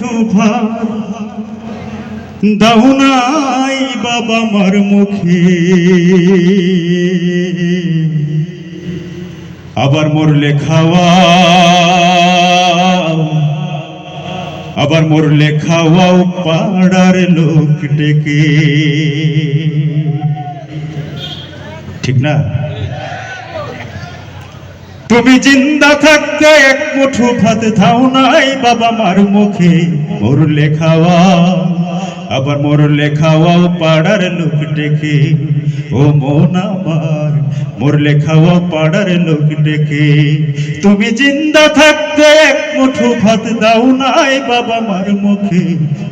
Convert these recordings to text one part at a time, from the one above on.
মুঠো ভাত দাও নাই বাবা মার মুখে, আবার মরলে খাওয়াও, আবার মরলে খাওয়াও পাড়ার লোক ডেকে। ঠিক না? তুমি জিন্দা থাকতে এক মুঠো ভাত দাও নাই বাবা মার মুখে, মরলে খাওয়াও, আবার মরলে খাওয়াও পাড়ার লোক ডেকে। ও মন আমার মরলে খাওয়াও পাড়ার লোক ডেকে। তুমি জিন্দা থাকতে এক মুঠো ভাত দাও নাই বাবা মার মুখে,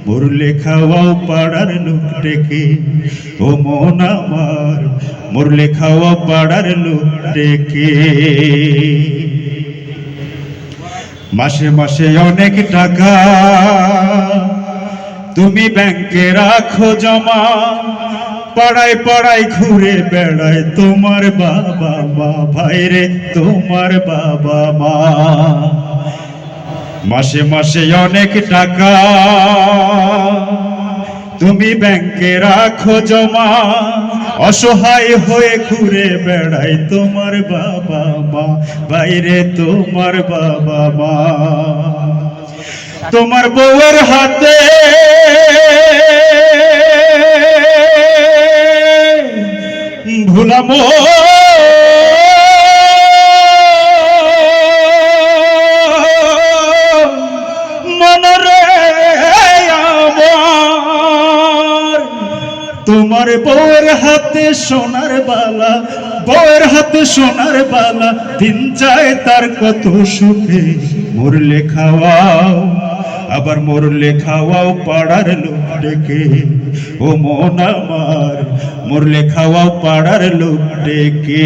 মরলে খাওয়াও পাড়ার লোক ডেকে। ও মন আমার মরলে খাওয়াও পাড়ার লোক ডেকে। মাসে মাসে অনেক টাকা তুমি ব্যাংকে রাখো জমা, পাড়ায় পাড়ায় ঘুরে বেড়ায় তোমার বাবা মা, ভাইরে তোমার বাবা মা। মাসে মাসে অনেক টাকা তুমি ব্যাংকে রাখো জমা, অসহায় হয়ে ঘুরে বেড়ায় তোমার বাবা মা, ভাইরে তোমার বাবা মা। তোমার বউয়ের হাতে ভুলামো মনরে আমার, তোমার বউয়ের হাতে সোনার বালা, বউয়ের হাতে সোনার বালা, দিন যায় তার কত সুখে। মরলে খাওয়াও, আবার মরলে খাওয়াও পাড়ার লোক ডেকে। ও মন আমার মরলে খাওয়াও পাড়ার লোক ডেকে।